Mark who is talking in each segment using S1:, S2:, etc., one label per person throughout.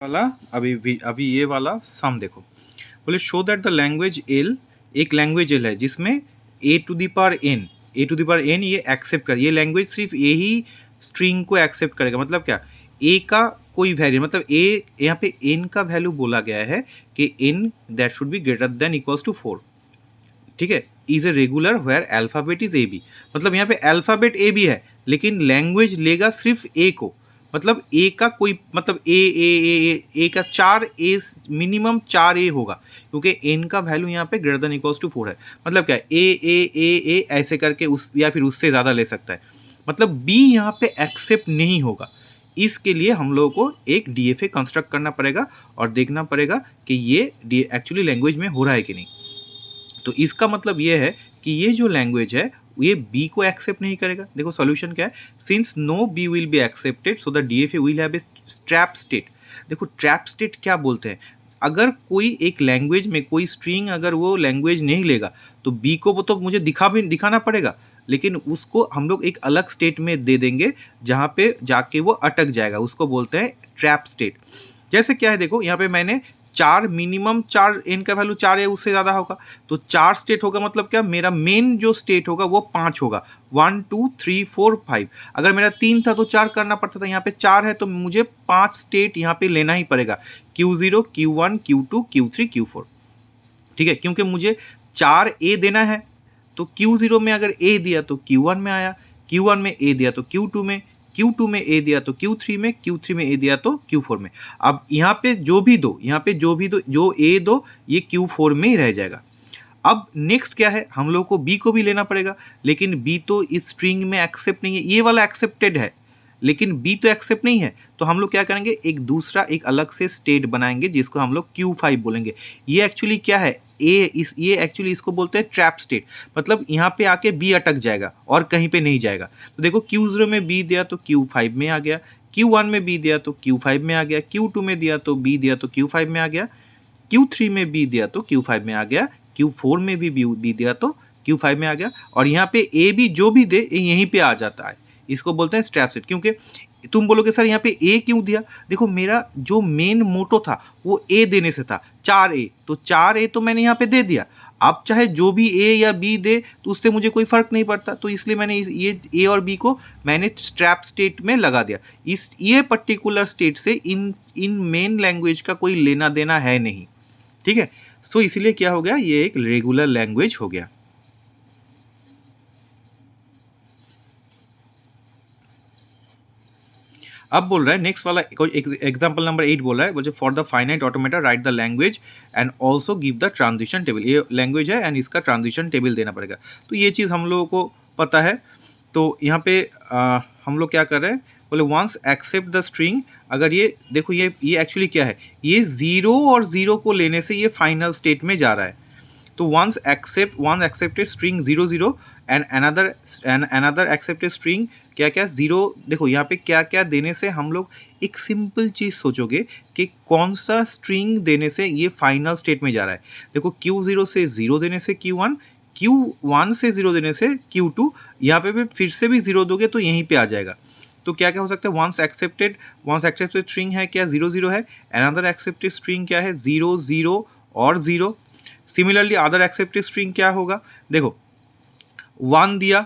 S1: वाला अभी ये वाला सम देखो। बोले show that the language L, एक लैंग्वेज एल है जिसमें ए टू द पावर एन ये एक्सेप्ट कर, ये लैंग्वेज सिर्फ ए ही स्ट्रिंग को एक्सेप्ट करेगा। मतलब क्या, ए का कोई वैल्यू, मतलब ए यहाँ पे एन का वैल्यू बोला गया है कि n that should be greater than equals to 4। ठीक है, is a regular where alphabet is a b. मतलब यहाँ पे अल्फ़ाबेट ए बी है लेकिन लैंग्वेज लेगा सिर्फ ए को। मतलब ए का कोई, मतलब ए का 4 ए, मिनिमम 4 ए होगा क्योंकि एन का वैल्यू यहाँ पे ग्रेटर देन इक्वल्स टू 4 है। मतलब क्या, ए ऐसे करके उस या फिर उससे ज़्यादा ले सकता है। मतलब बी यहाँ पे एक्सेप्ट नहीं होगा। इसके लिए हम लोगों को एक डीएफए कंस्ट्रक्ट करना पड़ेगा और देखना पड़ेगा कि ये एक्चुअली लैंग्वेज में हो रहा है कि नहीं। तो इसका मतलब ये है कि ये जो लैंग्वेज है ये बी को एक्सेप्ट नहीं करेगा। देखो सॉल्यूशन क्या है, since no b will be accepted so the DFA will have a trap state. देखो ट्रैप स्टेट क्या बोलते हैं, अगर कोई एक लैंग्वेज में कोई स्ट्रिंग अगर वो लैंग्वेज नहीं लेगा तो बी को वो तो मुझे दिखाना पड़ेगा, लेकिन उसको हम लोग एक अलग स्टेट में दे देंगे जहाँ पे जाके वो अटक जाएगा, उसको बोलते हैं ट्रैप स्टेट। जैसे क्या है देखो, यहाँ पे मैंने 4, मिनिमम 4, एन का वैल्यू 4 है, उससे ज़्यादा होगा तो 4 स्टेट होगा। मतलब क्या, मेरा मेन जो स्टेट होगा वो 5 होगा, 1 2 3 4 5। अगर मेरा 3 था तो 4 करना पड़ता था, यहाँ पे 4 है तो मुझे 5 स्टेट यहाँ पे लेना ही पड़ेगा, Q0 Q1 Q2 Q3 Q4। ठीक है, क्योंकि मुझे 4 ए देना है तो Q0 में अगर ए दिया तो Q1 में आया, Q1 में ए दिया तो Q2 में, Q2 में ए दिया तो Q3 में, Q3 में ए दिया तो Q4 में। अब यहाँ पे जो भी दो, जो ए दो ये Q4 में ही रह जाएगा। अब नेक्स्ट क्या है, हम लोग को बी को भी लेना पड़ेगा, लेकिन बी तो इस स्ट्रिंग में एक्सेप्ट नहीं है, ये वाला एक्सेप्टेड है लेकिन बी तो एक्सेप्ट नहीं है। तो हम लोग क्या करेंगे, एक दूसरा एक अलग से स्टेट बनाएंगे जिसको हम लोग Q5 बोलेंगे। ये एक्चुअली क्या है, ये एक्चुअली इसको बोलते हैं ट्रैप स्टेट। मतलब यहाँ पे आके बी अटक जाएगा और कहीं पे नहीं जाएगा। तो देखो Q0 में बी दिया तो Q5 में आ गया, Q1 में बी दिया तो Q5 में आ गया, Q2 में दिया तो बी दिया तो Q5 में आ गया, Q3 में बी दिया तो Q5 में आ गया, Q4 में भी बी दिया तो Q5 में आ गया, और यहाँ पे ए भी जो भी दे यहीं पे आ जाता है। इसको बोलते हैं स्ट्रैप सेट। क्योंकि तुम बोलोगे सर यहाँ पे ए क्यों दिया, देखो मेरा जो मेन मोटो था वो ए देने से था, 4 ए, तो 4 ए तो मैंने यहाँ पे दे दिया। अब चाहे जो भी ए या बी दे तो उससे मुझे कोई फ़र्क नहीं पड़ता, तो इसलिए मैंने ये ए और बी को मैंने स्ट्रैप स्टेट में लगा दिया। ये पर्टिकुलर स्टेट से इन मेन लैंग्वेज का कोई लेना देना है नहीं। ठीक है, सो इसीलिए क्या हो गया, ये एक रेगुलर लैंग्वेज हो गया। अब बोल रहा है नेक्स्ट वाला, एग्जाम्पल नंबर 8 बोल रहा है, बोले for the finite automata right the language and also give the transition table. ये लैंग्वेज है एंड इसका ट्रांजिशन टेबल देना पड़ेगा। तो ये चीज़ हम लोगों को पता है। तो यहाँ पे हम लोग क्या कर रहे हैं, बोले वंस एक्सेप्ट द स्ट्रिंग। अगर ये देखो, ये एक्चुअली क्या है, ये 0 और 0 को लेने से ये फाइनल स्टेट में जा रहा है। तो once accepted string 0 0 and another accepted string क्या क्या 0। देखो यहाँ पे क्या क्या देने से हम लोग एक सिंपल चीज़ सोचोगे कि कौन सा स्ट्रिंग देने से ये फाइनल स्टेट में जा रहा है। देखो Q0 से 0 देने से Q1, Q1 से 0 देने से Q2, यहाँ पे भी फिर से भी 0 दोगे तो यहीं पे आ जाएगा। तो क्या क्या हो सकता है, वंस एक्सेप्टेड स्ट्रिंग है क्या 0 0 है, अनदर एक्सेप्टेड स्ट्रिंग क्या है 0 0 और 0। सिमिलरली अदर एक्सेप्टेड स्ट्रिंग क्या होगा, देखो 1 दिया,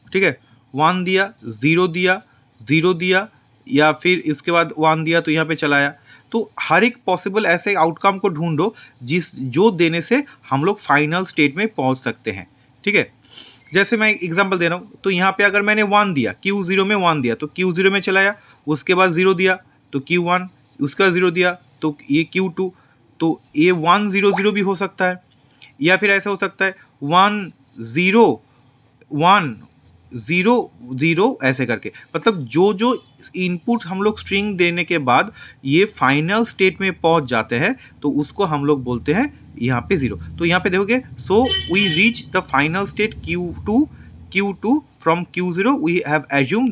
S1: ठीक है, 1 दिया, 0 दिया, 0 दिया, या फिर इसके बाद 1 दिया तो यहाँ पे चलाया। तो हर एक पॉसिबल ऐसे आउटकम को ढूंढो जो देने से हम लोग फाइनल स्टेट में पहुँच सकते हैं। ठीक है, जैसे मैं एग्जांपल दे रहा हूँ, तो यहाँ पे अगर मैंने 1 दिया, Q0 में 1 दिया तो Q0 में चलाया, उसके बाद 0 दिया तो Q1, उसका 0 दिया तो ये Q2। तो ये 1 0 0 भी हो सकता है, या फिर ऐसा हो सकता है 1 0 1 0 0 ऐसे करके। मतलब जो इनपुट हम लोग स्ट्रिंग देने के बाद ये फाइनल स्टेट में पहुंच जाते हैं तो उसको हम लोग बोलते हैं यहाँ पे 0। तो यहाँ पे देखोगे, so we reach the final state Q2 from Q0 we have assume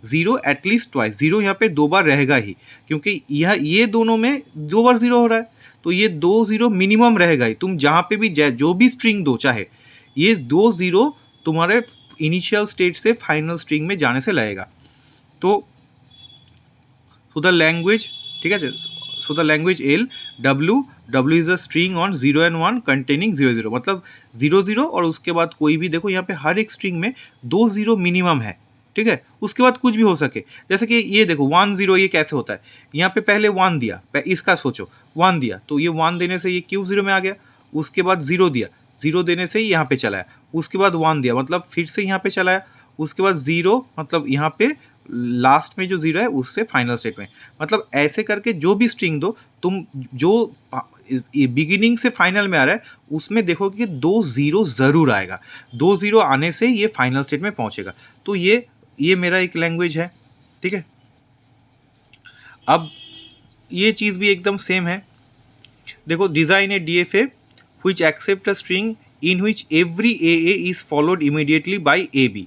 S1: 0 at least twice. 0 यहाँ पे 2 बार रहेगा ही, क्योंकि ये दोनों में 2 बार 0 हो रहा है तो ये 2 0 मिनिमम रहेगा ही। तुम जहाँ पे भी जो भी स्ट्रिंग दो, चाहे ये 2 0 तुम्हारे इनिशियल स्टेट से फाइनल स्ट्रिंग में जाने से लगेगा। तो द लैंग्वेज ठीक है। So the language L W is a string on 0 and 1 containing 0 0, मतलब 0 0 और उसके बाद कोई भी, देखो यहाँ पे हर एक स्ट्रिंग में 2 0 मिनिमम है, ठीक है। उसके बाद कुछ भी हो सके, जैसे कि ये देखो 1 0, ये कैसे होता है, यहाँ पे पहले 1 दिया, इसका सोचो 1 दिया तो ये 1 देने से ये क्यू 0 में आ गया, उसके बाद 0 दिया, 0 देने से यहाँ पे चलाया, उसके बाद 1 दिया मतलब फिर से यहाँ पे चलाया, उसके बाद 0 मतलब यहाँ पे लास्ट में जो 0 है उससे फाइनल स्टेट में, मतलब ऐसे करके जो भी स्ट्रिंग दो तुम, जो बिगिनिंग से फाइनल में आ रहा है उसमें देखोगे कि 2 0 ज़रूर आएगा, 2 0 आने से ये फाइनल स्टेट में पहुंचेगा। तो ये मेरा एक लैंग्वेज है, ठीक है। अब ये चीज़ भी एकदम सेम है, देखो design A DFA which accept a string in which every AA is followed immediately by AB,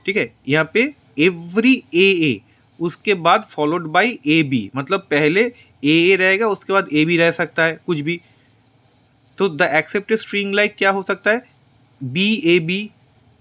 S1: ठीक है। यहाँ पे every AA उसके बाद फॉलोड बाई AB, मतलब पहले AA रहेगा उसके बाद AB रह सकता है कुछ भी। तो द एक्सेप्टेड स्ट्रिंग लाइक क्या हो सकता है, BAB,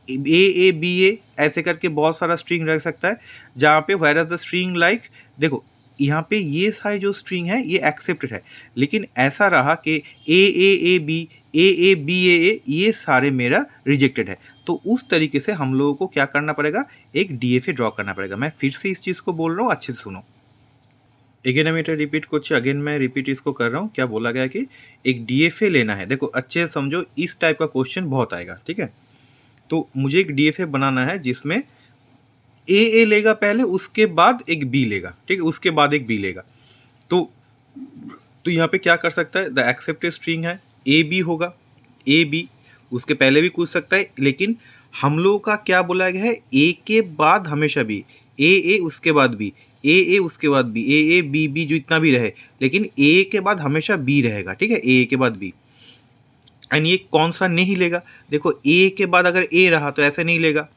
S1: AABA, ऐसे करके बहुत सारा स्ट्रिंग रह सकता है, जहाँ पे whereas the string like, देखो यहाँ पे ये सारे जो स्ट्रिंग है ये एक्सेप्टेड है, लेकिन ऐसा रहा कि AAAB, AABAA ये सारे मेरा रिजेक्टेड है। तो उस तरीके से हम लोगों को क्या करना पड़ेगा, एक DFA ड्रॉ करना पड़ेगा। मैं फिर से इस चीज़ को बोल रहा हूँ, अच्छे से सुनो। अगेन আমি এটা रिपीट করছি, अगेन मैं रिपीट इसको कर रहा हूँ। क्या बोला गया कि एक DFA लेना है, देखो अच्छे से समझो, इस टाइप का क्वेश्चन बहुत आएगा, ठीक है। तो मुझे एक DFA बनाना है जिसमें AA लेगा पहले, उसके बाद एक B लेगा, ठीक है, उसके बाद एक B लेगा। तो यहाँ पे क्या कर सकता है, द एक्सेप्टेड स्ट्रिंग है AB होगा, AB उसके पहले भी पूछ सकता है, लेकिन हम लोगों का क्या बोला गया है, A के बाद हमेशा B, AA उसके बाद B, AA उसके बाद B, AA B B जो इतना भी रहे, लेकिन A के बाद हमेशा B रहेगा, ठीक है, AA के बाद B। एंड ये कौन सा नहीं लेगा, देखो A के बाद अगर A रहा तो ऐसे नहीं लेगा,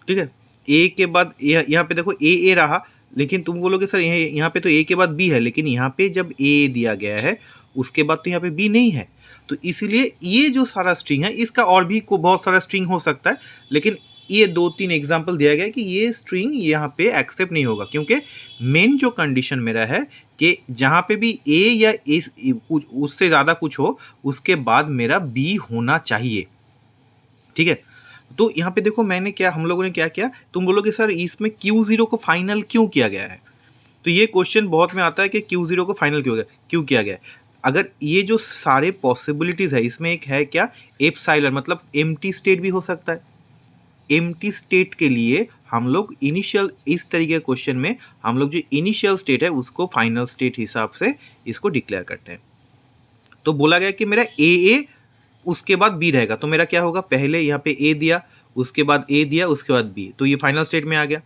S1: ठीक है। A के बाद यहाँ पे देखो A रहा, लेकिन तुम बोलोगे सर यहाँ पे तो A के बाद B है, लेकिन यहाँ पे जब A दिया गया है उसके बाद तो यहाँ पे B नहीं है, तो इसीलिए ये जो सारा स्ट्रिंग है इसका और भी को बहुत सारा स्ट्रिंग हो सकता है, लेकिन ये 2-3 एग्जाम्पल दिया गया है कि ये स्ट्रिंग यहाँ पे एक्सेप्ट नहीं होगा, क्योंकि मेन जो कंडीशन मेरा है कि जहाँ पे भी A या उससे ज़्यादा कुछ हो उसके बाद मेरा B होना चाहिए, ठीक है। तो यहाँ पे देखो मैंने क्या, हम लोगों ने क्या किया, तुम बोलोगे सर इसमें Q0 को फाइनल क्यों किया गया है, तो ये क्वेश्चन बहुत में आता है कि Q0 को फाइनल क्यों किया गया है। अगर ये जो सारे पॉसिबिलिटीज़ है इसमें एक है क्या, एप्सिलॉन, मतलब एम्प्टी स्टेट भी हो सकता है। एम्प्टी स्टेट के लिए हम लोग इनिशियल, इस तरीके के क्वेश्चन में हम लोग जो इनिशियल स्टेट है उसको फाइनल स्टेट हिसाब से इसको डिक्लेयर करते हैं। तो बोला गया कि मेरा AA उसके बाद B रहेगा, तो मेरा क्या होगा, पहले यहाँ पे A दिया, उसके बाद A दिया, उसके बाद B, तो ये फाइनल स्टेट में आ गया,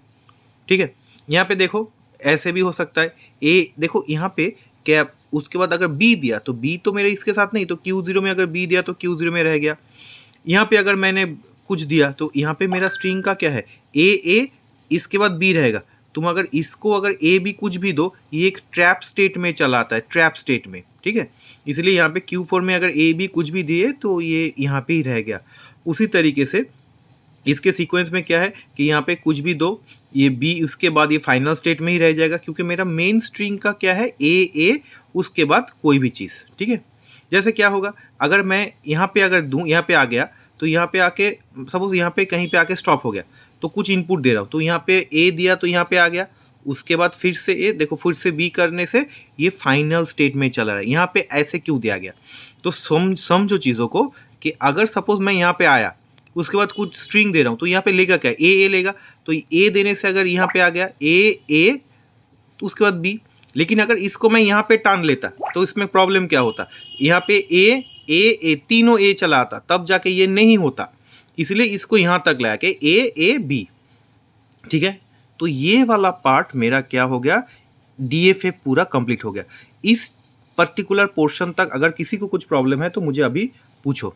S1: ठीक है। यहाँ पे देखो ऐसे भी हो सकता है, A देखो यहाँ पे क्या, उसके बाद अगर B दिया तो B तो मेरे इसके साथ नहीं, तो Q0 में अगर B दिया तो Q0 में रह गया। यहाँ पे अगर मैंने कुछ दिया तो यहाँ पे मेरा स्ट्रिंग का क्या है, AA इसके बाद B रहेगा। तुम अगर इसको अगर A B कुछ भी दो, ये एक ट्रैप स्टेट में चला आता है, ट्रैप स्टेट में, ठीक है। इसलिए यहाँ पे Q4 में अगर A B कुछ भी दिए तो ये यहाँ पे ही रह गया। उसी तरीके से इसके सीक्वेंस में क्या है कि यहाँ पे कुछ भी दो, ये B उसके बाद ये फाइनल स्टेट में ही रह जाएगा, क्योंकि मेरा मेन स्ट्रिंग का क्या है, AA उसके बाद कोई भी चीज़, ठीक है। जैसे क्या होगा, अगर मैं यहाँ पे अगर दूँ, यहाँ पे आ गया तो यहाँ पे आके सपोज यहाँ पे कहीं पे आके स्टॉप हो गया, तो कुछ इनपुट दे रहा हूँ, तो यहाँ पे A दिया तो यहाँ पे आ गया, उसके बाद फिर से A, देखो फिर से B करने से ये फाइनल स्टेट में चला रहा है। यहाँ पे ऐसे क्यों दिया गया, तो समझो चीज़ों को कि अगर सपोज मैं यहाँ पे आया, उसके बाद कुछ स्ट्रिंग दे रहा हूँ, तो यहाँ पे लेगा क्या, A लेगा, तो A देने से अगर यहाँ पे आ गया A तो उसके बाद B, लेकिन अगर इसको मैं यहाँ पे टान लेता तो इसमें प्रॉब्लम क्या होता, यहाँ पे A तीनों A चला आता, तब जाके ये नहीं होता, इसलिए इसको यहाँ तक लाया कि A B, ठीक है। तो ये वाला पार्ट मेरा क्या हो गया, DFA पूरा कंप्लीट हो गया। इस पर्टिकुलर पोर्शन तक अगर किसी को कुछ प्रॉब्लम है तो मुझे अभी पूछो।